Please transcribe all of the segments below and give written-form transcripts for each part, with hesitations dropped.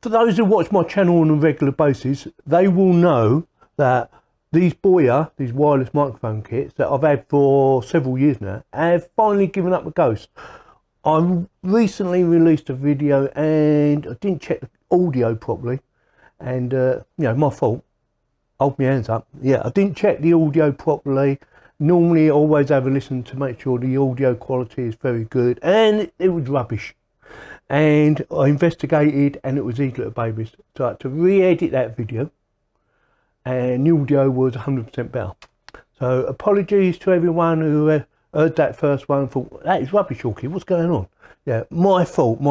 For those who watch my channel on a regular basis, they will know that these Boya, these wireless microphone kits that I've had for several years now, have finally given up the ghost. I recently released a video and I didn't check the audio properly, and you know, my fault. Hold my hands up. Yeah, I didn't check the audio properly. Normally I always have a listen to make sure the audio quality is very good, and it was rubbish. And I investigated and it was these little babies. So I had to re-edit that video, and the audio was 100% better. So apologies to everyone who heard that first one and thought, that is rubbish, Yorkie, what's going on? Yeah, my fault.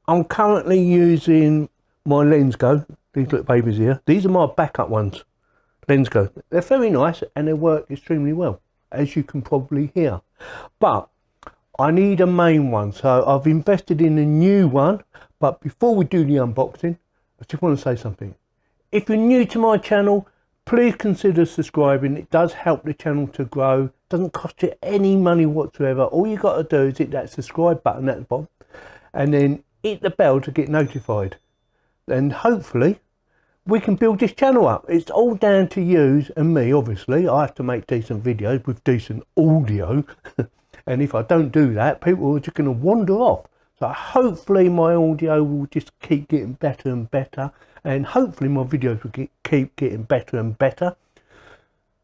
I'm currently using my Lensgo, these little babies here. These are my backup ones, Lensgo. They're very nice and they work extremely well, as you can probably hear. But I need a main one, so I've invested in a new one. But before we do the unboxing, I just want to say something. If you're new to my channel, please consider subscribing. It does help the channel to grow. It doesn't cost you any money whatsoever. All you got to do is hit that subscribe button at the bottom and then hit the bell to get notified. And hopefully we can build this channel up. It's all down to you and me, obviously. I have to make decent videos with decent audio. And if I don't do that, people are just going to wander off. So hopefully my audio will just keep getting better and better, and hopefully my videos will keep getting better and better.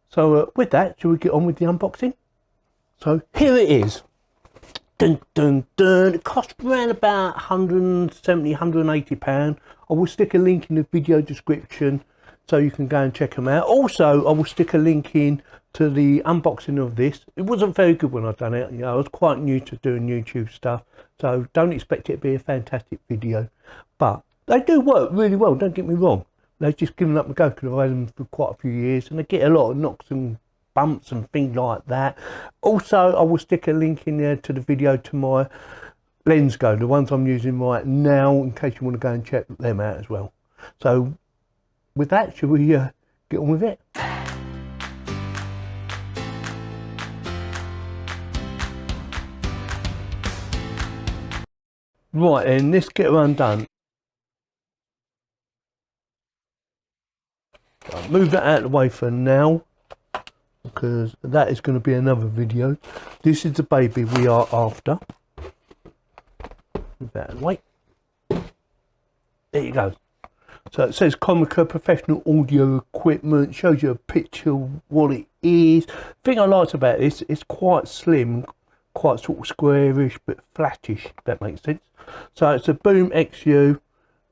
So with that, shall we get on with the unboxing? So here it is. Dun dun dun. It cost around about £170, £180. I will stick a link in the video description so you can go and check them out. Also, I will stick a link in to the unboxing of this. It wasn't very good when I done it. You know, I was quite new to doing YouTube stuff, so don't expect it to be a fantastic video. But they do work really well, don't get me wrong. They've just given up the ghost because I've had them for quite a few years, and they get a lot of knocks and bumps and things like that. Also, I will stick a link in there to the video to my Lensgo, the ones I'm using right now, in case you want to go and check them out as well. So with that, shall we get on with it? Right, then let's get her undone. I'll move that out of the way for now, because that is going to be another video. This is the baby we are after. Move that out of the way. There you go. So it says Comica professional audio equipment, shows you a picture of what it is. The thing I liked about this, it's quite slim, quite sort of squarish but flattish, if that makes sense. So it's a boomx-u,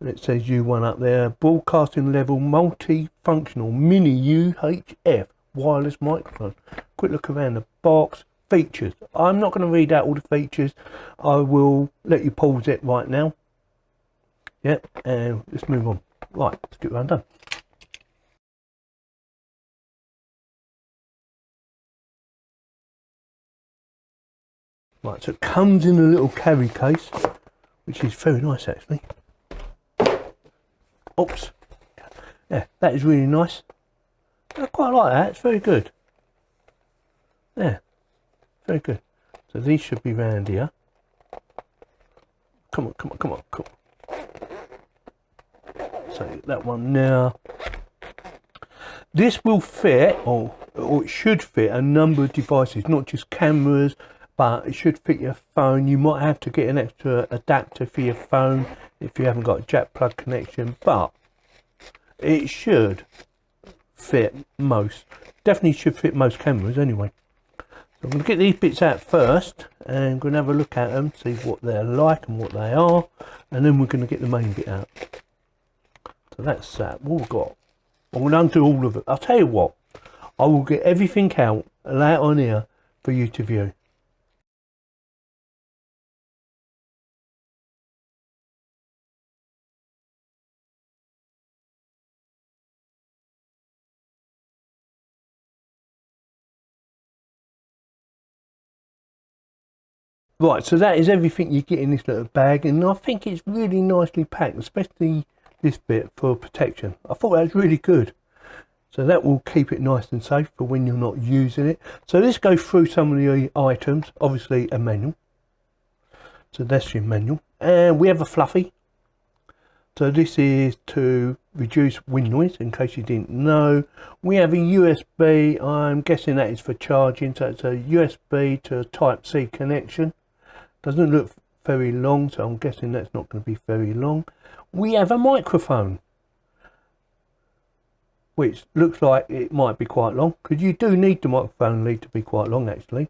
and it says U1 up there, broadcasting level multi-functional mini UHF wireless microphone. Quick look around the box. Features. I'm not going to read out all the features. I will let you pause it right now. Yep, and let's move on. Right, let's get round done. Right, so it comes in a little carry case, which is very nice actually. Oops. Yeah, that is really nice. I quite like that, it's very good. Yeah, very good. So these should be round here. Come on, come on, come on, come on. So that one now. This will fit, or it should fit, a number of devices, not just cameras, but it should fit your phone. You might have to get an extra adapter for your phone if you haven't got a jack plug connection, but it should fit most. Definitely should fit most cameras anyway. So I'm going to get these bits out first and I'm going to have a look at them, see what they're like and what they are, and then we're going to get the main bit out. So that's that. What we've got. I'm going to undo all of it. I'll tell you what, I will get everything out and lay it on here for you to view. Right, so that is everything you get in this little bag, and I think it's really nicely packed, especially this bit for protection. I thought that was really good. So that will keep it nice and safe for when you're not using it. So let's go through some of the items. Obviously a manual. So that's your manual. And we have a fluffy. So this is to reduce wind noise, in case you didn't know. We have a USB, I'm guessing that is for charging, so it's a USB to a Type-C connection. Doesn't look very long, so I'm guessing that's not going to be very long. We have a microphone, which looks like it might be quite long, because you do need the microphone lead to be quite long actually.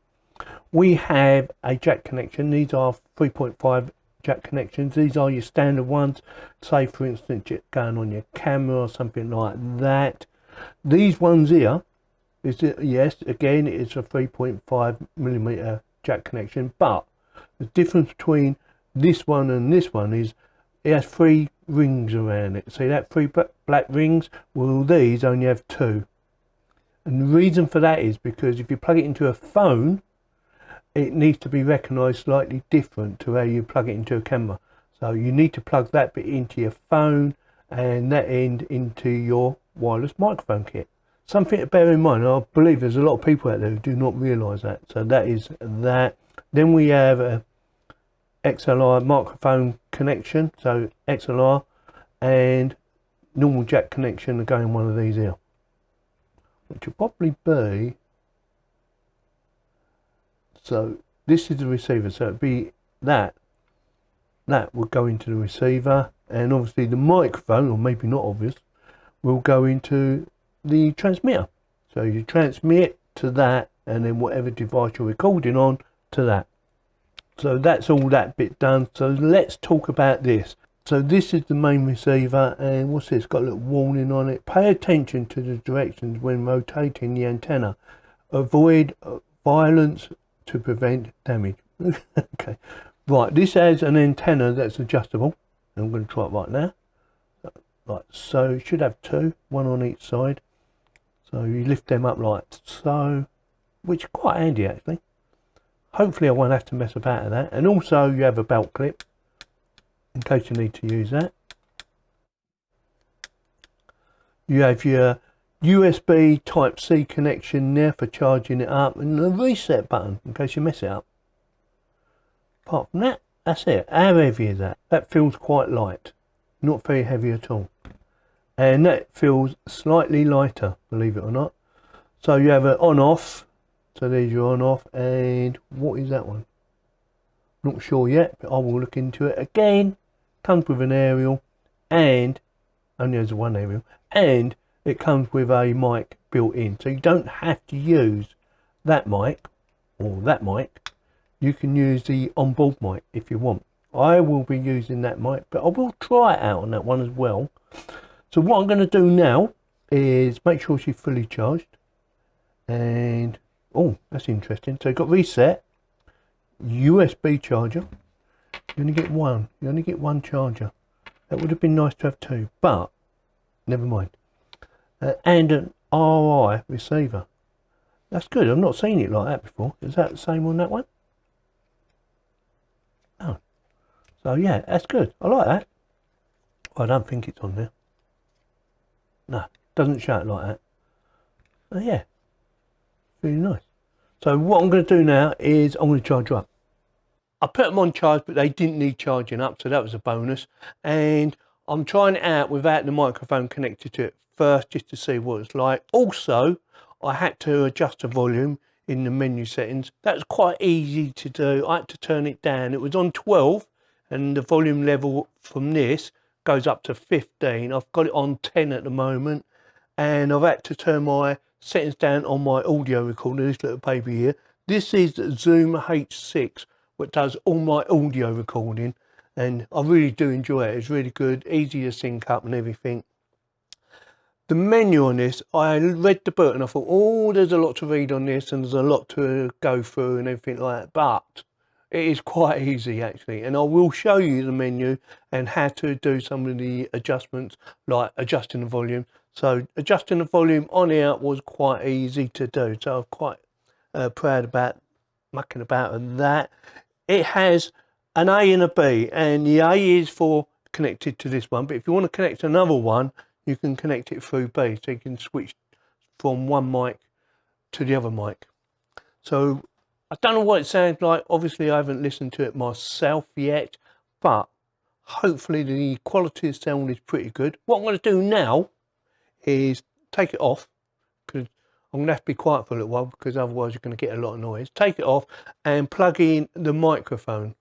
We have a jack connection. These are 3.5 jack connections. These are your standard ones, say for instance you're going on your camera or something like that. These ones here is it, yes, again it's a 3.5mm jack connection, but the difference between this one and this one is it has 3 rings around it. See that 3 black rings? Well, these only have 2, and the reason for that is because if you plug it into a phone, it needs to be recognised slightly different to how you plug it into a camera. So you need to plug that bit into your phone and that end into your wireless microphone kit. Something to bear in mind. I believe there's a lot of people out there who do not realise that. So that is that. Then we have a XLR microphone connection, so XLR, and normal jack connection again, one of these here, which will probably be, so this is the receiver, so it'd be that would go into the receiver, and obviously the microphone, or maybe not obvious, will go into the transmitter. So you transmit to that, and then whatever device you're recording on to that. So that's all that bit done. So let's talk about this. So this is the main receiver, and what's this? Got a little warning on it. Pay attention to the directions when rotating the antenna. Avoid violence to prevent damage. Okay, right, this has an antenna that's adjustable. I'm going to try it right now. Like so, it should have 2, one on each side. So you lift them up like so, which is quite handy actually. Hopefully I won't have to mess about with that. And also you have a belt clip in case you need to use that. You have your USB Type-C connection there for charging it up, and a reset button in case you mess it up. Apart from that, that's it. How heavy is that? That feels quite light. Not very heavy at all. And that feels slightly lighter, believe it or not. So you have an on-off. So there's your on-off. And what is that one? Not sure yet, but I will look into it. Again, comes with an aerial, and only has one aerial, and it comes with a mic built in, so you don't have to use that mic or that mic. You can use the onboard mic if you want. I will be using that mic, but I will try it out on that one as well. So what I'm going to do now is make sure she's fully charged, and oh, that's interesting. So you've got reset, USB charger. You only get one. You only get one charger. That would have been nice to have 2, but never mind. And an RI receiver. That's good. I've not seen it like that before. Is that the same on that one? Oh. So yeah, that's good. I like that. I don't think it's on there. No, doesn't show it like that. Oh yeah, really nice. So what I'm going to do now is I'm going to charge her up. I put them on charge, but they didn't need charging up, so that was a bonus. And I'm trying it out without the microphone connected to it first, just to see what it's like. Also, I had to adjust the volume in the menu settings. That was quite easy to do. I had to turn it down. It was on 12, and the volume level from this goes up to 15. I've got it on 10 at the moment, and I've had to turn my settings down on my audio recorder, this little baby here. This is Zoom H6, which does all my audio recording, and I really do enjoy it. It's really good, easy to sync up and everything. The menu on this, I read the book and I thought, oh, there's a lot to read on this and there's a lot to go through and everything like that, but it is quite easy actually, and I will show you the menu and how to do some of the adjustments, like adjusting the volume. So adjusting the volume on here was quite easy to do, so I'm quite proud about mucking about with that. It has an A and a B, and the A is for connected to this one, but if you want to connect another one, you can connect it through B, so you can switch from one mic to the other mic. So I don't know what it sounds like. Obviously I haven't listened to it myself yet, but Hopefully the quality of sound is pretty good. What I'm going to do now is take it off, because I'm going to have to be quiet for a little while, because otherwise you're going to get a lot of noise. Take it off and plug in the microphone.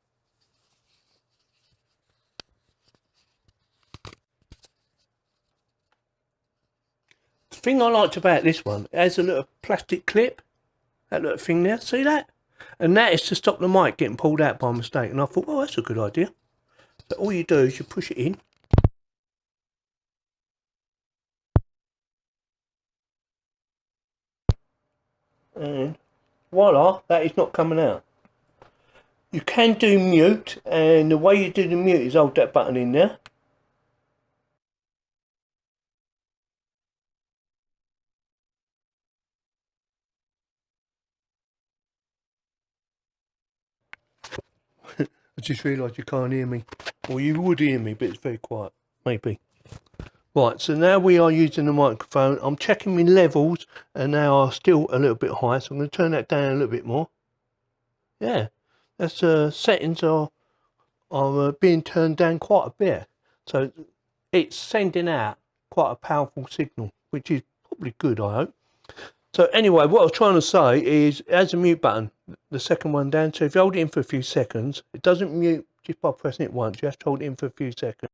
The thing I liked about this one, it has a little plastic clip, that little thing there, see that? And that is to stop the mic getting pulled out by mistake. And I thought, well, that's a good idea. So all you do is you push it in. And voila, that is not coming out. You can do mute, and the way you do the mute is hold that button in there. I just realised you can't hear me. Or you would hear me, but it's very quiet. Maybe. Right, so now we are using the microphone. I'm checking my levels, and they are still a little bit high, so I'm going to turn that down a little bit more. Yeah, that's settings are being turned down quite a bit. So it's sending out quite a powerful signal, which is probably good, I hope. So anyway, what I was trying to say is, it has a mute button, the second one down. So if you hold it in for a few seconds, it doesn't mute just by pressing it once. You have to hold it in for a few seconds.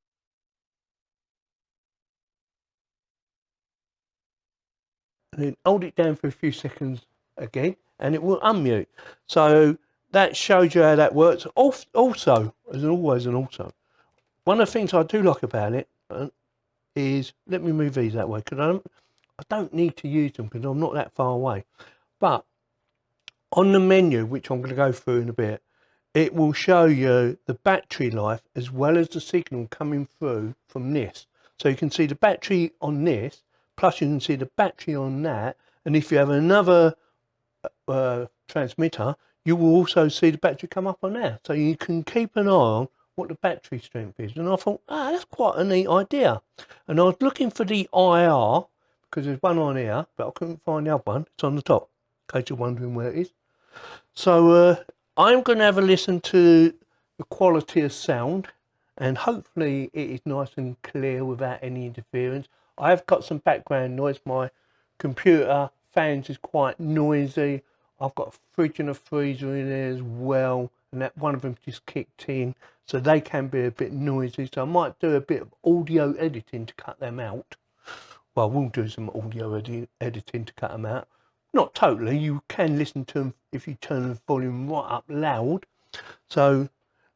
And then hold it down for a few seconds again, and it will unmute. So that shows you how that works. Also, as always, and also, one of the things I do like about it is, let me move these that way, because I don't need to use them because I'm not that far away. But on the menu, which I'm going to go through in a bit, it will show you the battery life as well as the signal coming through from this. So you can see the battery on this, plus you can see the battery on that. And if you have another transmitter, you will also see the battery come up on there. So you can keep an eye on what the battery strength is. And I thought, that's quite a neat idea. And I was looking for the IR, because there's one on here, but I couldn't find the other one. It's on the top, in case you're wondering where it is. So I'm going to have a listen to the quality of sound, and hopefully it is nice and clear without any interference. I have got some background noise. My computer fans is quite noisy. I've got a fridge and a freezer in there as well, and that one of them just kicked in, so they can be a bit noisy. So I might do a bit of audio editing to cut them out. Well, we'll do some audio editing to cut them out. Not totally, you can listen to them if you turn the volume right up loud. So,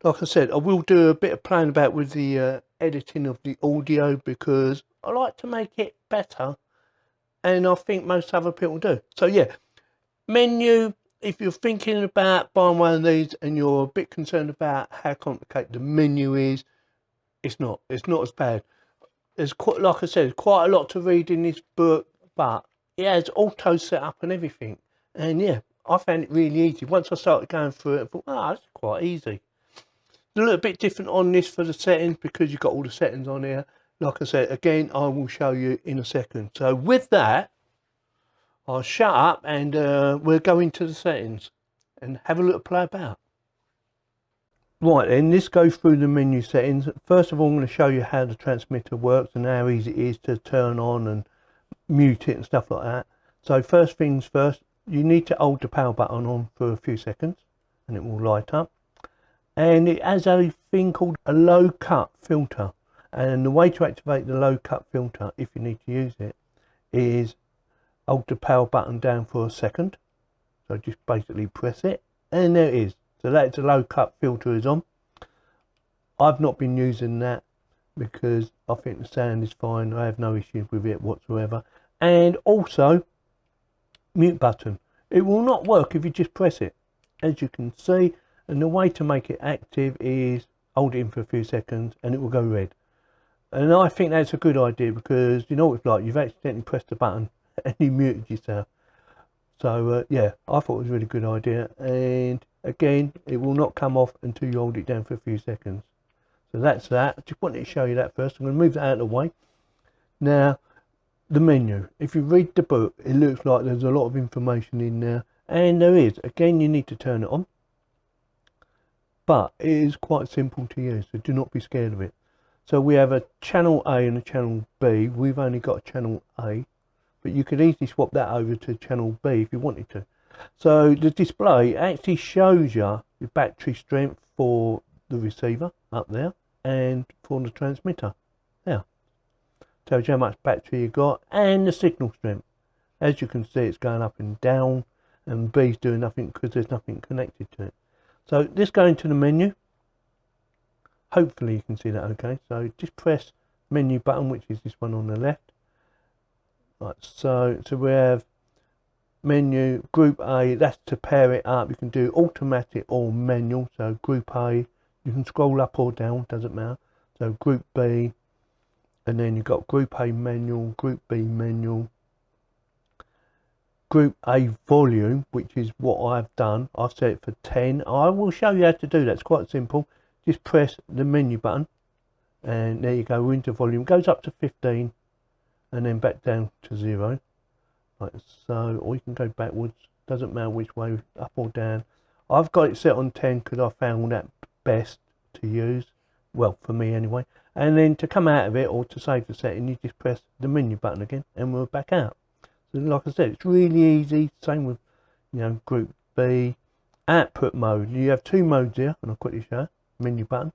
like I said, I will do a bit of playing about with the editing of the audio, because I like to make it better, and I think most other people do. So yeah, menu, if you're thinking about buying one of these and you're a bit concerned about how complicated the menu is, it's not as bad. There's quite, like I said, quite a lot to read in this book, but it has auto set up and everything. And yeah, I found it really easy. Once I started going through it, I thought, that's quite easy. It's a little bit different on this for the settings, because you've got all the settings on here. Like I said, again, I will show you in a second. So with that, I'll shut up and we'll go into the settings and have a little play about. Right then, this goes through the menu settings. First of all, I'm going to show you how the transmitter works and how easy it is to turn on and mute it and stuff like that. So first things first, you need to hold the power button on for a few seconds and it will light up. And it has a thing called a low cut filter. And the way to activate the low cut filter, if you need to use it, is hold the power button down for a second. So just basically press it, and there it is. So that's a low cut filter is on. I've not been using that because I think the sound is fine. I have no issues with it whatsoever. And also, mute button. It will not work if you just press it, as you can see. And the way to make it active is hold it in for a few seconds and it will go red. And I think that's a good idea, because you know what it's like, you've accidentally pressed the button and you muted yourself. So yeah, I thought it was a really good idea. And again, it will not come off until you hold it down for a few seconds. So that's that. I just wanted to show you that first. I'm going to move that out of the way. Now, the menu. If you read the book, it looks like there's a lot of information in there. And there is. Again, you need to turn it on. but it is quite simple to use, so do not be scared of it. So we have a channel A and a channel B. We've only got a channel A, but you could easily swap that over to channel B if you wanted to. So the display actually shows you the battery strength for the receiver up there and for the transmitter there. Tells you how much battery you got and the signal strength. As you can see, it's going up and down, and B's doing nothing because there's nothing connected to it. So let's go into the menu. Hopefully you can see that okay. So just press menu button, which is this one on the left. Right, so we have menu, group A, that's to pair it up. You can do automatic or manual. So group A, you can scroll up or down, doesn't matter. So group B, and then you've got group A manual, group B manual, group A volume, which is what I've done. I've set it for 10. I will show you how to do that. It's quite simple. Just press the menu button and there you go. We're into volume. It goes up to 15 and then back down to 0. Like so, or you can go backwards. Doesn't matter which way, up or down. I've got it set on 10 because I found that best to use. Well, for me anyway. And then to come out of it or to save the setting, you just press the menu button again and we're back out. So like I said, it's really easy. Same with, group B. Output mode. You have 2 modes here, and I'll quickly show you. Menu button.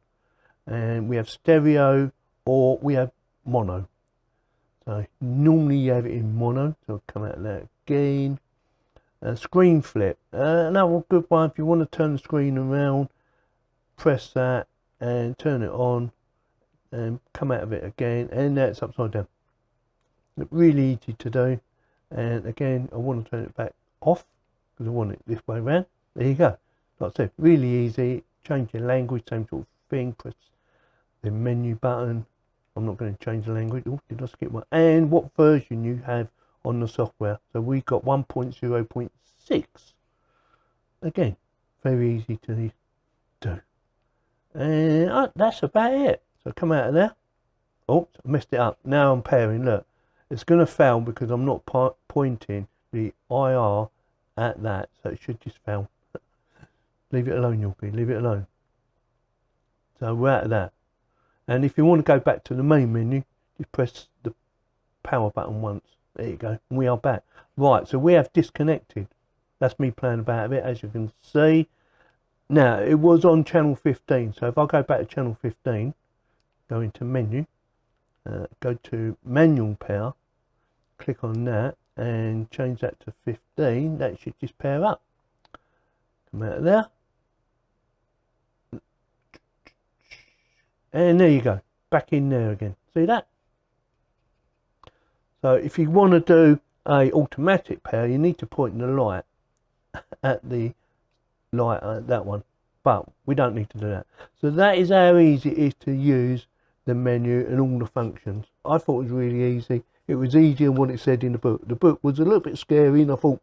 And we have stereo or we have mono. So normally you have it in mono. So I'll come out of that again. Screen flip. Another good one. If you want to turn the screen around, press that and turn it on and come out of it again, and now it's upside down. Really easy to do. And again, I want to turn it back off because I want it this way around. There you go. Like I said, really easy. Change your language, same sort of thing. Press the menu button. I'm not going to change the language. Oh, did I skip one? And what version you have on the software. So we got 1.0.6. Again, very easy to do. And that's about it. So come out of there. Oh, I messed it up. Now I'm pairing. Look, it's going to fail because I'm not pointing the IR at that. So it should just fail. Leave it alone, Yorkie. Leave it alone. So we're out of that. And if you want to go back to the main menu, just press the power button once. There you go. And we are back. Right, so we have disconnected. That's me playing about a bit, as you can see. Now, it was on channel 15. So if I go back to channel 15, go into menu, go to manual power, click on that, and change that to 15. That should just pair up. Come out of there. And there you go, back in there again. See that? So if you want to do a automatic pair, you need to point the light at the light at that one. But we don't need to do that. So that is how easy it is to use the menu and all the functions. I thought it was really easy. It was easier than what it said in the book. The book was a little bit scary, and I thought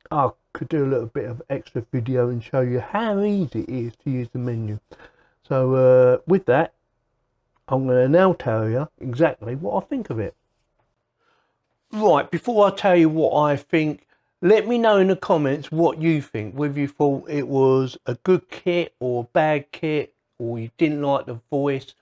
I could do a little bit of extra video and show you how easy it is to use the menu. So with that, I'm going to now tell you exactly what I think of it. Right, before I tell you what I think, let me know in the comments what you think. Whether you thought it was a good kit or a bad kit, or you didn't like the voice,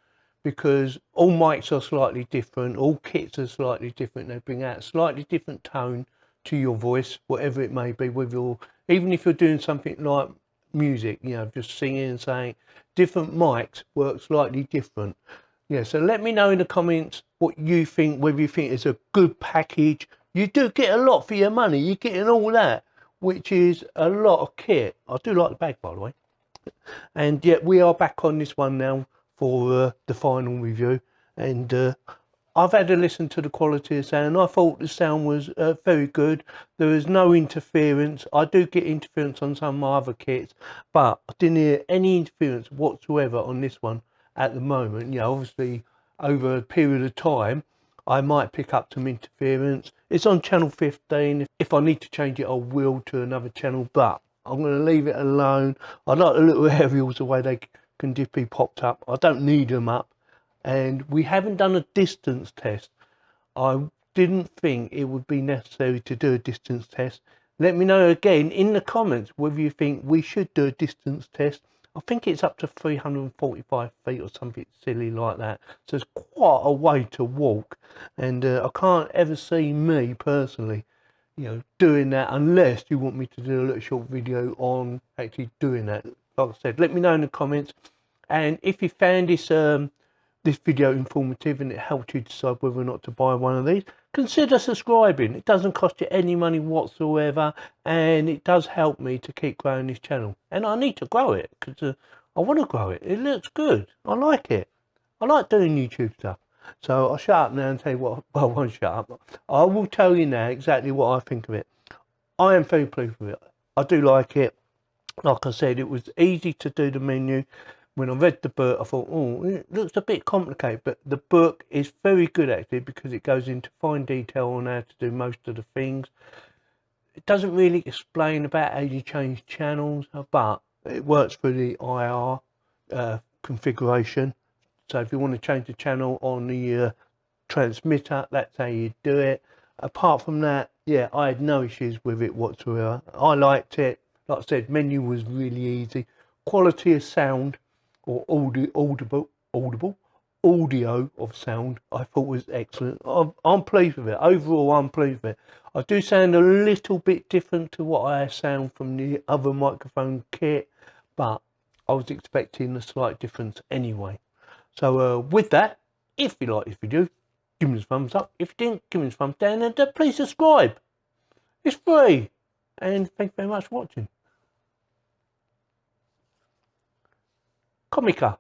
because all mics are slightly different, all kits are slightly different. They bring out a slightly different tone to your voice, whatever it may be. Whether you're, even if you're doing something like music, just singing and saying, different mics work slightly different. Yeah, so let me know in the comments what you think, whether you think it's a good package. You do get a lot for your money. You're getting all that, which is a lot of kit. I do like the bag, by the way. And yeah, we are back on this one now for the final review. And I've had a listen to the quality of sound. I thought the sound was very good. There was no interference. I do get interference on some of my other kits, but I didn't hear any interference whatsoever on this one at the moment. Obviously over a period of time I might pick up some interference. It's on channel 15. If I need to change it, I will to another channel, but I'm going to leave it alone. I like the little aerials, the way they can just be popped up. I don't need them up. And we haven't done a distance test. I didn't think it would be necessary to do a distance test. Let me know again in the comments whether you think we should do a distance test. I think it's up to 345 feet or something silly like that. So it's quite a way to walk, and I can't ever see me personally, you know, doing that unless you want me to do a little short video on actually doing that. Like I said, let me know in the comments, and if you found this video informative and it helped you decide whether or not to buy one of these, consider subscribing. It doesn't cost you any money whatsoever, and it does help me to keep growing this channel. And I need to grow it because I want to grow it. It looks good. I like it. I like doing YouTube stuff. So I'll shut up now and tell you what. Well, I won't shut up. I will tell you now exactly what I think of it. I am very pleased with it. I do like it. Like I said, it was easy to do the menu. When I read the book, I thought, oh, it looks a bit complicated, but the book is very good actually because it goes into fine detail on how to do most of the things. It doesn't really explain about how you change channels, but it works for the IR configuration. So if you want to change the channel on the transmitter, that's how you do it. Apart from that, yeah, I had no issues with it whatsoever. I liked it. Like I said, menu was really easy. Quality of sound, or audio of sound, I thought was excellent. I'm pleased with it. Overall, I'm pleased with it. I do sound a little bit different to what I sound from the other microphone kit, but I was expecting a slight difference anyway. So with that, if you like this video, give me a thumbs up. If you didn't, give me a thumbs down, and please subscribe. It's free. And thank you very much for watching. Comica